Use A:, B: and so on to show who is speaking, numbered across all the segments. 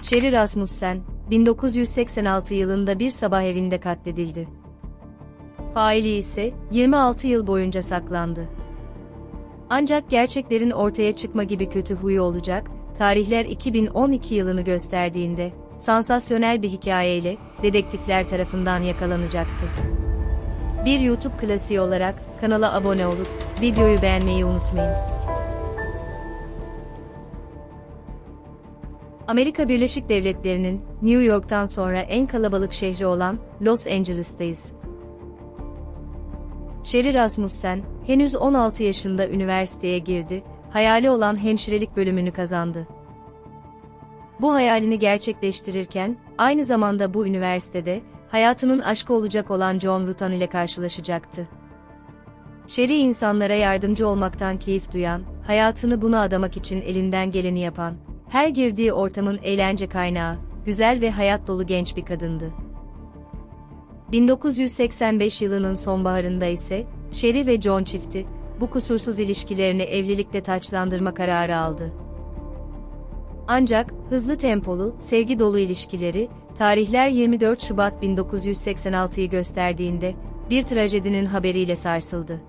A: Sherry Rasmussen, 1986 yılında bir sabah evinde katledildi. Faili ise 26 yıl boyunca saklandı. Ancak gerçeklerin ortaya çıkma gibi kötü huyu olacak, tarihler 2012 yılını gösterdiğinde, sansasyonel bir hikayeyle, dedektifler tarafından yakalanacaktı. Bir YouTube klasiği olarak, kanala abone olup, videoyu beğenmeyi unutmayın. Amerika Birleşik Devletleri'nin, New York'tan sonra en kalabalık şehri olan, Los Angeles'tayız. Sherry Rasmussen, henüz 16 yaşında üniversiteye girdi, hayali olan hemşirelik bölümünü kazandı. Bu hayalini gerçekleştirirken, aynı zamanda bu üniversitede, hayatının aşkı olacak olan John Rutan ile karşılaşacaktı. Sherry insanlara yardımcı olmaktan keyif duyan, hayatını buna adamak için elinden geleni yapan, her girdiği ortamın eğlence kaynağı, güzel ve hayat dolu genç bir kadındı. 1985 yılının sonbaharında ise, Sherry ve John çifti, bu kusursuz ilişkilerini evlilikle taçlandırma kararı aldı. Ancak, hızlı tempolu, sevgi dolu ilişkileri, tarihler 24 Şubat 1986'yı gösterdiğinde, bir trajedinin haberiyle sarsıldı.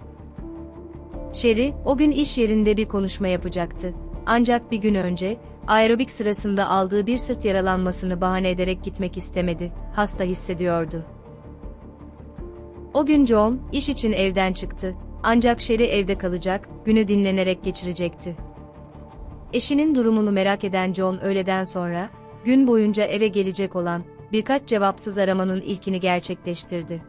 A: Sherry, o gün iş yerinde bir konuşma yapacaktı. Ancak bir gün önce, aerobik sırasında aldığı bir sırt yaralanmasını bahane ederek gitmek istemedi, hasta hissediyordu. O gün John, iş için evden çıktı, ancak Sherry evde kalacak, günü dinlenerek geçirecekti. Eşinin durumunu merak eden John öğleden sonra, gün boyunca eve gelecek olan, birkaç cevapsız aramanın ilkini gerçekleştirdi.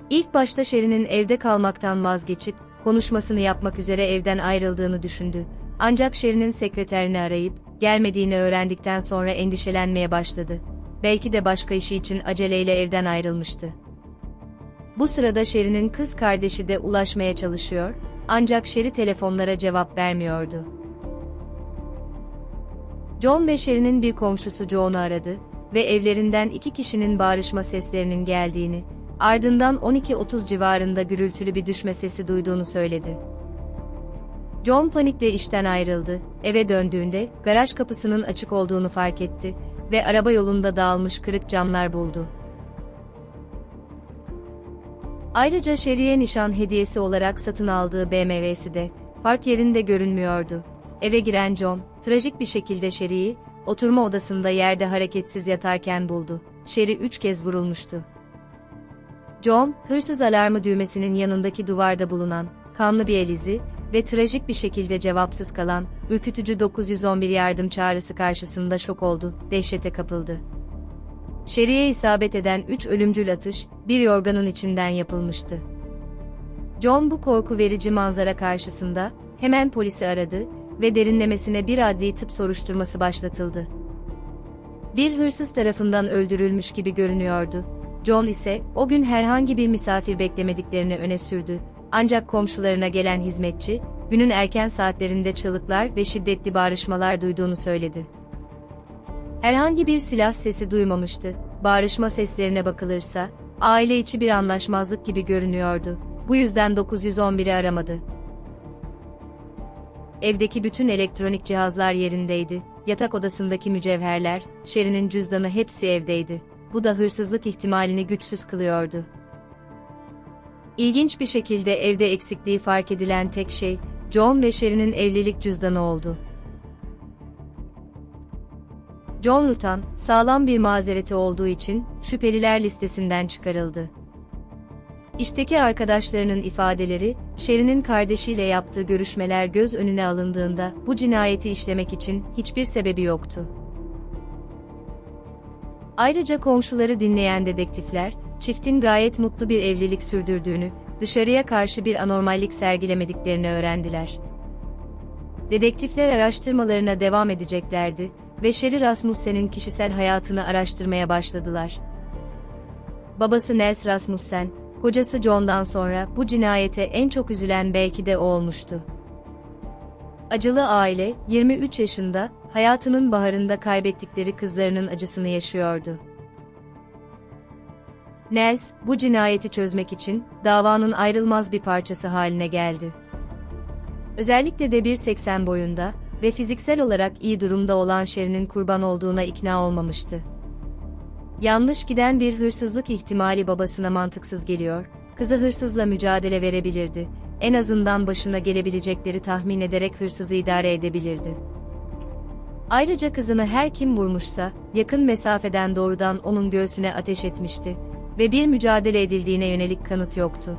A: İlk başta Sherry'nin evde kalmaktan vazgeçip, konuşmasını yapmak üzere evden ayrıldığını düşündü. Ancak Sherry'nin sekreterini arayıp, gelmediğini öğrendikten sonra endişelenmeye başladı. Belki de başka işi için aceleyle evden ayrılmıştı. Bu sırada Sherry'nin kız kardeşi de ulaşmaya çalışıyor, ancak Sherry telefonlara cevap vermiyordu. John ve Sherry'nin bir komşusu John'u aradı ve evlerinden iki kişinin bağırışma seslerinin geldiğini, ardından 12:30 civarında gürültülü bir düşme sesi duyduğunu söyledi. John panikle işten ayrıldı, eve döndüğünde garaj kapısının açık olduğunu fark etti ve araba yolunda dağılmış kırık camlar buldu. Ayrıca Sherry'e nişan hediyesi olarak satın aldığı BMW'si de, park yerinde görünmüyordu. Eve giren John, trajik bir şekilde Sherry'i, oturma odasında yerde hareketsiz yatarken buldu. Sherry 3 kez vurulmuştu. John, hırsız alarmı düğmesinin yanındaki duvarda bulunan, kanlı bir el izi ve trajik bir şekilde cevapsız kalan, ürkütücü 911 yardım çağrısı karşısında şok oldu, dehşete kapıldı. Sherry'e isabet eden 3 ölümcül atış, bir yorganın içinden yapılmıştı. John bu korku verici manzara karşısında, hemen polisi aradı ve derinlemesine bir adli tıp soruşturması başlatıldı. Bir hırsız tarafından öldürülmüş gibi görünüyordu. John ise, o gün herhangi bir misafir beklemediklerini öne sürdü. Ancak komşularına gelen hizmetçi, günün erken saatlerinde çığlıklar ve şiddetli bağırışmalar duyduğunu söyledi. Herhangi bir silah sesi duymamıştı. Bağırışma seslerine bakılırsa, aile içi bir anlaşmazlık gibi görünüyordu. Bu yüzden 911'i aramadı. Evdeki bütün elektronik cihazlar yerindeydi. Yatak odasındaki mücevherler, Sherry'nin cüzdanı hepsi evdeydi. Bu da hırsızlık ihtimalini güçsüz kılıyordu. İlginç bir şekilde evde eksikliği fark edilen tek şey, John ve Sherry'nin evlilik cüzdanı oldu. John Rutan, sağlam bir mazereti olduğu için, şüpheliler listesinden çıkarıldı. İşteki arkadaşlarının ifadeleri, Sherry'nin kardeşiyle yaptığı görüşmeler göz önüne alındığında, bu cinayeti işlemek için hiçbir sebebi yoktu. Ayrıca komşuları dinleyen dedektifler, çiftin gayet mutlu bir evlilik sürdürdüğünü, dışarıya karşı bir anormallik sergilemediklerini öğrendiler. Dedektifler araştırmalarına devam edeceklerdi ve Sherry Rasmussen'in kişisel hayatını araştırmaya başladılar. Babası Nels Rasmussen, kocası John'dan sonra bu cinayete en çok üzülen belki de o olmuştu. Acılı aile, 23 yaşında, hayatının baharında kaybettikleri kızlarının acısını yaşıyordu. Nels, bu cinayeti çözmek için, davanın ayrılmaz bir parçası haline geldi. Özellikle de 1.80 boyunda, ve fiziksel olarak iyi durumda olan Sherry'nin kurban olduğuna ikna olmamıştı. Yanlış giden bir hırsızlık ihtimali babasına mantıksız geliyor, kızı hırsızla mücadele verebilirdi, en azından başına gelebilecekleri tahmin ederek hırsızı idare edebilirdi. Ayrıca kızını her kim vurmuşsa, yakın mesafeden doğrudan onun göğsüne ateş etmişti ve bir mücadele edildiğine yönelik kanıt yoktu.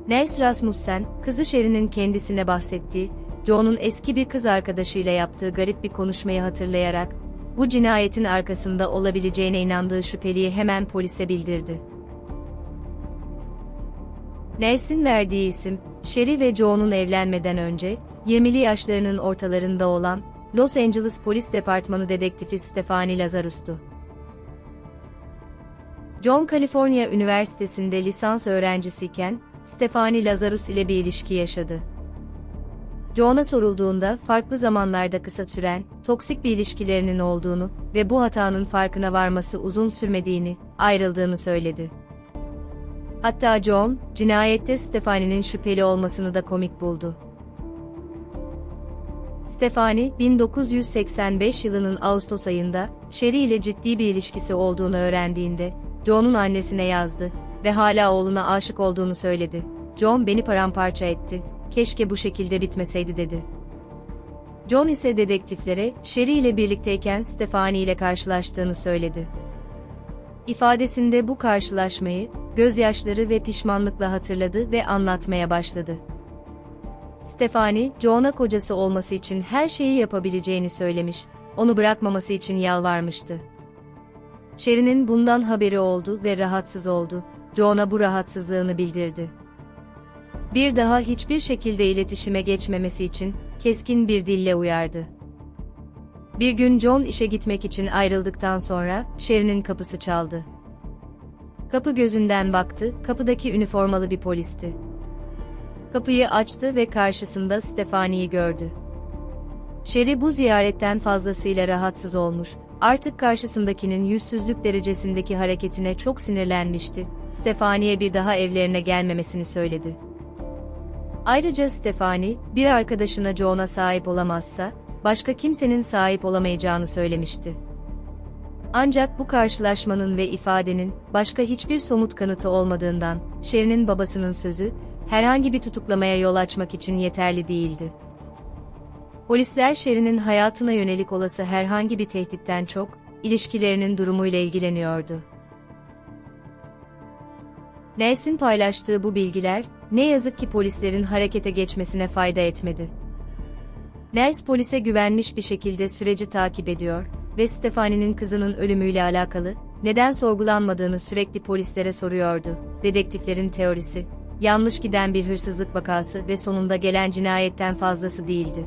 A: Nels Rasmussen, kızı Sherry'nin kendisine bahsettiği, John'un eski bir kız arkadaşıyla yaptığı garip bir konuşmayı hatırlayarak, bu cinayetin arkasında olabileceğine inandığı şüpheliyi hemen polise bildirdi. Nels'in verdiği isim, Sherry ve John'un evlenmeden önce, 20'li yaşlarının ortalarında olan, Los Angeles Polis Departmanı dedektifi Stephanie Lazarus'tu. John Kaliforniya Üniversitesi'nde lisans öğrencisiyken, Stephanie Lazarus ile bir ilişki yaşadı. John'a sorulduğunda farklı zamanlarda kısa süren, toksik bir ilişkilerinin olduğunu ve bu hatanın farkına varması uzun sürmediğini, ayrıldığını söyledi. Hatta John, cinayette Stephanie'nin şüpheli olmasını da komik buldu. Stephanie, 1985 yılının Ağustos ayında, Sherry ile ciddi bir ilişkisi olduğunu öğrendiğinde, John'un annesine yazdı ve hala oğluna aşık olduğunu söyledi. John beni paramparça etti, keşke bu şekilde bitmeseydi dedi. John ise dedektiflere, Sherry ile birlikteyken Stephanie ile karşılaştığını söyledi. İfadesinde bu karşılaşmayı, gözyaşları ve pişmanlıkla hatırladı ve anlatmaya başladı. Stephanie, John'a kocası olması için her şeyi yapabileceğini söylemiş, onu bırakmaması için yalvarmıştı. Sherry'nin bundan haberi oldu ve rahatsız oldu, John'a bu rahatsızlığını bildirdi. Bir daha hiçbir şekilde iletişime geçmemesi için, keskin bir dille uyardı. Bir gün John işe gitmek için ayrıldıktan sonra, Sherry'nin kapısı çaldı. Kapı gözünden baktı, kapıdaki üniformalı bir polisti. Kapıyı açtı ve karşısında Stephanie'yi gördü. Sherry bu ziyaretten fazlasıyla rahatsız olmuş, artık karşısındakinin yüzsüzlük derecesindeki hareketine çok sinirlenmişti, Stephanie'ye bir daha evlerine gelmemesini söyledi. Ayrıca Stephanie, bir arkadaşına John'a sahip olamazsa, başka kimsenin sahip olamayacağını söylemişti. Ancak bu karşılaşmanın ve ifadenin, başka hiçbir somut kanıtı olmadığından, Sherry'nin babasının sözü, herhangi bir tutuklamaya yol açmak için yeterli değildi. Polisler Sherry'nin hayatına yönelik olası herhangi bir tehditten çok, ilişkilerinin durumuyla ilgileniyordu. Nels'in paylaştığı bu bilgiler, ne yazık ki polislerin harekete geçmesine fayda etmedi. Nels polise güvenmiş bir şekilde süreci takip ediyor ve Stephanie'nin kızının ölümüyle alakalı, neden sorgulanmadığını sürekli polislere soruyordu. Dedektiflerin teorisi, yanlış giden bir hırsızlık vakası ve sonunda gelen cinayetten fazlası değildi.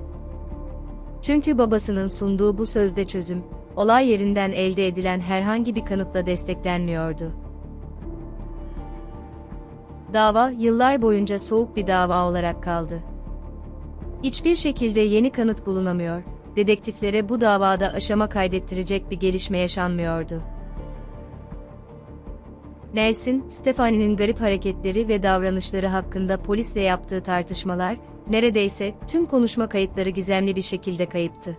A: Çünkü babasının sunduğu bu sözde çözüm, olay yerinden elde edilen herhangi bir kanıtla desteklenmiyordu. Dava, yıllar boyunca soğuk bir dava olarak kaldı. Hiçbir şekilde yeni kanıt bulunamıyor, dedektiflere bu davada aşama kaydettirecek bir gelişme yaşanmıyordu. Nels'in, Stephanie'nin garip hareketleri ve davranışları hakkında polisle yaptığı tartışmalar, neredeyse tüm konuşma kayıtları gizemli bir şekilde kayıptı.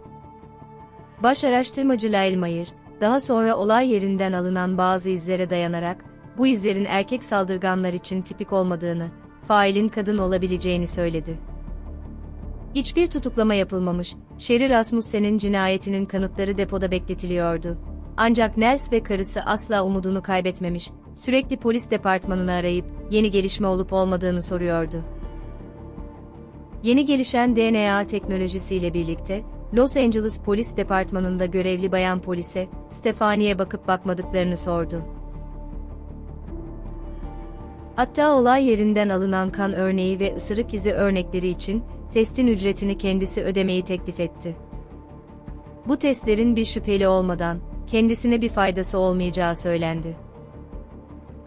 A: Baş araştırmacı Lyle Mayer, daha sonra olay yerinden alınan bazı izlere dayanarak, bu izlerin erkek saldırganlar için tipik olmadığını, failin kadın olabileceğini söyledi. Hiçbir tutuklama yapılmamış, Sherry Rasmussen'in cinayetinin kanıtları depoda bekletiliyordu. Ancak Nels ve karısı asla umudunu kaybetmemiş, sürekli polis departmanını arayıp, yeni gelişme olup olmadığını soruyordu. Yeni gelişen DNA teknolojisiyle birlikte, Los Angeles Polis Departmanı'nda görevli bayan polise, Stephanie'ye bakıp bakmadıklarını sordu. Hatta olay yerinden alınan kan örneği ve ısırık izi örnekleri için, testin ücretini kendisi ödemeyi teklif etti. Bu testlerin bir şüpheli olmadan, kendisine bir faydası olmayacağı söylendi.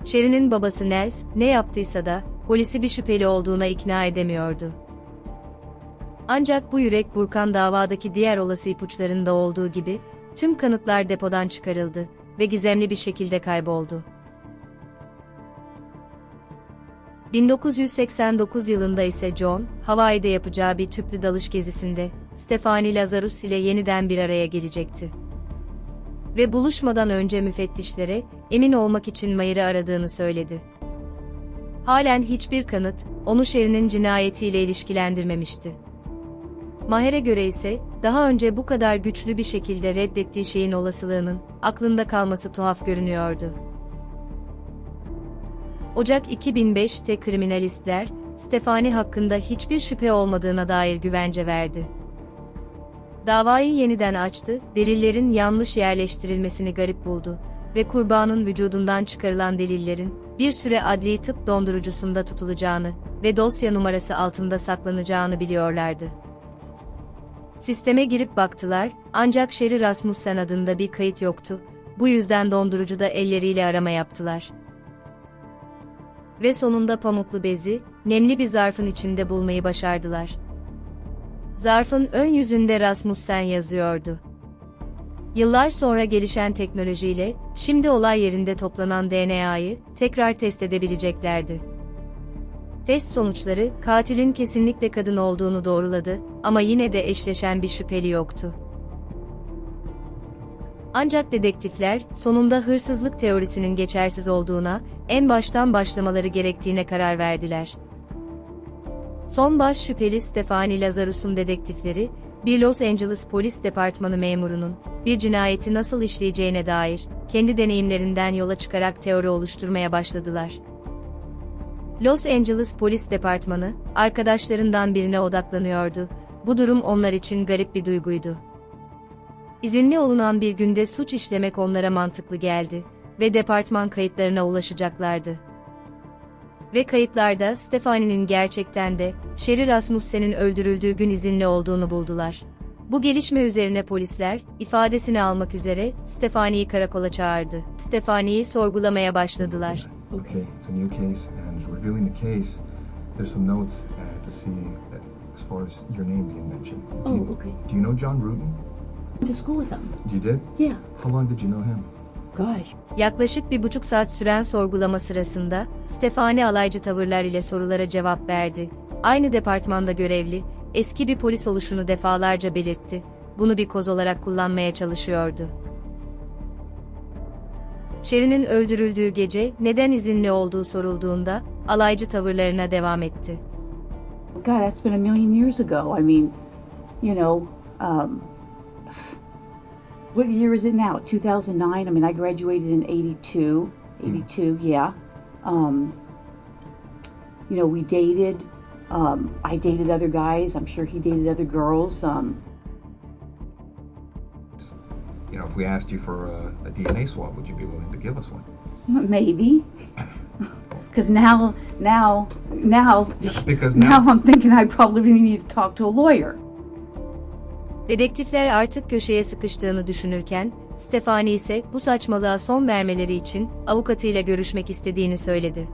A: Sherry'nin babası Nels, ne yaptıysa da, polisi bir şüpheli olduğuna ikna edemiyordu. Ancak bu yürek burkan davadaki diğer olası ipuçlarında olduğu gibi, tüm kanıtlar depodan çıkarıldı ve gizemli bir şekilde kayboldu. 1989 yılında ise John, Hawaii'de yapacağı bir tüplü dalış gezisinde, Stephanie Lazarus ile yeniden bir araya gelecekti. Ve buluşmadan önce müfettişlere, emin olmak için Mayer'ı aradığını söyledi. Halen hiçbir kanıt, onu Sherry'nin cinayetiyle ilişkilendirmemişti. Maher'e göre ise, daha önce bu kadar güçlü bir şekilde reddettiği şeyin olasılığının, aklında kalması tuhaf görünüyordu. Ocak 2005'te kriminalistler, Stephanie hakkında hiçbir şüphe olmadığına dair güvence verdi. Davayı yeniden açtı, delillerin yanlış yerleştirilmesini garip buldu ve kurbanın vücudundan çıkarılan delillerin, bir süre adli tıp dondurucusunda tutulacağını ve dosya numarası altında saklanacağını biliyorlardı. Sisteme girip baktılar, ancak Sherry Rasmussen adında bir kayıt yoktu, bu yüzden dondurucuda elleriyle arama yaptılar. Ve sonunda pamuklu bezi, nemli bir zarfın içinde bulmayı başardılar. Zarfın ön yüzünde Rasmussen yazıyordu. Yıllar sonra gelişen teknolojiyle, şimdi olay yerinde toplanan DNA'yı tekrar test edebileceklerdi. Test sonuçları, katilin kesinlikle kadın olduğunu doğruladı ama yine de eşleşen bir şüpheli yoktu. Ancak dedektifler, sonunda hırsızlık teorisinin geçersiz olduğuna, en baştan başlamaları gerektiğine karar verdiler. Son baş şüpheli Stephanie Lazarus'un dedektifleri, bir Los Angeles Polis Departmanı memurunun, bir cinayeti nasıl işleyeceğine dair, kendi deneyimlerinden yola çıkarak teori oluşturmaya başladılar. Los Angeles Polis Departmanı, arkadaşlarından birine odaklanıyordu, bu durum onlar için garip bir duyguydu. İzinli olunan bir günde suç işlemek onlara mantıklı geldi ve departman kayıtlarına ulaşacaklardı. Ve kayıtlarda Stephanie'nin gerçekten de Sherry Rasmussen'in öldürüldüğü gün izinli olduğunu buldular. Bu gelişme üzerine polisler, ifadesini almak üzere Stephanie'yi karakola çağırdı. Stephanie'yi sorgulamaya başladılar.
B: Okay, it's a new case, and reviewing the case, there's some notes to see as far as your name being mentioned.
C: Okay.
B: Do you know John Rutan?
C: Went to school with him.
B: You did?
C: Yeah.
B: How long did you know him?
C: Gosh.
A: Yaklaşık 1,5 saat süren sorgulama sırasında, Stephanie alaycı tavırlar ile sorulara cevap verdi. Aynı departmanda görevli, eski bir polis oluşunu defalarca belirtti. Bunu bir koz olarak kullanmaya çalışıyordu. Sherry'nin öldürüldüğü gece neden izinli olduğu sorulduğunda, alaycı tavırlarına devam etti.
C: God, that's been a million years ago. I mean, you know, what year is it now? 2009? I mean, I graduated in 82. 82, yeah. You know, we dated. I dated other guys. I'm sure he dated other girls.
B: You know, if we asked you for a DNA swab, would you be willing to give us one?
C: Maybe. Because now,
B: Because
C: now
B: now
C: I'm thinking I probably need to talk to a lawyer.
A: Dedektifler artık köşeye sıkıştığını düşünürken, Stephanie ise bu saçmalığa son vermeleri için avukatıyla görüşmek istediğini söyledi.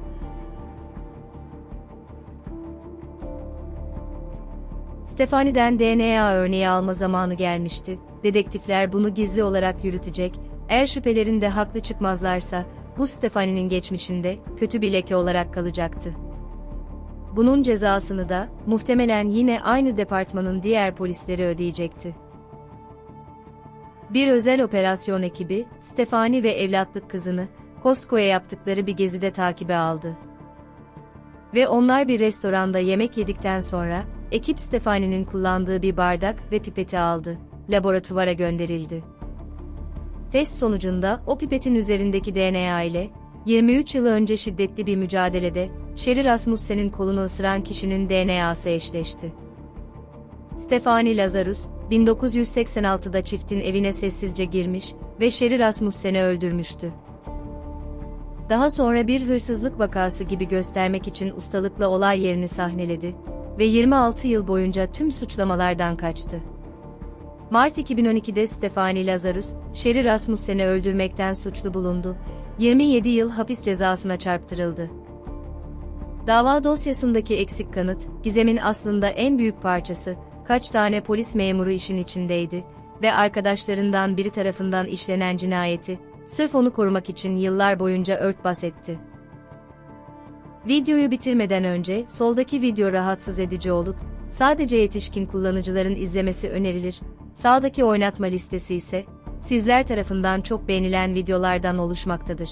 A: Stephanie'den DNA örneği alma zamanı gelmişti. Dedektifler bunu gizli olarak yürütecek, eğer şüphelerin de haklı çıkmazlarsa, bu Stephanie'nin geçmişinde kötü bir leke olarak kalacaktı. Bunun cezasını da, muhtemelen yine aynı departmanın diğer polisleri ödeyecekti. Bir özel operasyon ekibi, Stephanie ve evlatlık kızını, Costco'ya yaptıkları bir gezide takibe aldı. Ve onlar bir restoranda yemek yedikten sonra, ekip Stephanie'nin kullandığı bir bardak ve pipeti aldı, laboratuvara gönderildi. Test sonucunda o pipetin üzerindeki DNA ile, 23 yıl önce şiddetli bir mücadelede, Sherry Rasmussen'in kolunu ısıran kişinin DNA'sı eşleşti. Stephanie Lazarus, 1986'da çiftin evine sessizce girmiş ve Sherry Rasmussen'i öldürmüştü. Daha sonra bir hırsızlık vakası gibi göstermek için ustalıkla olay yerini sahneledi ve 26 yıl boyunca tüm suçlamalardan kaçtı. Mart 2012'de Stephanie Lazarus, Sherry Rasmussen'i öldürmekten suçlu bulundu, 27 yıl hapis cezasına çarptırıldı. Dava dosyasındaki eksik kanıt, gizemin aslında en büyük parçası, kaç tane polis memuru işin içindeydi ve arkadaşlarından biri tarafından işlenen cinayeti, sırf onu korumak için yıllar boyunca örtbas etti. Videoyu bitirmeden önce soldaki video rahatsız edici olup sadece yetişkin kullanıcıların izlemesi önerilir. Sağdaki oynatma listesi ise sizler tarafından çok beğenilen videolardan oluşmaktadır.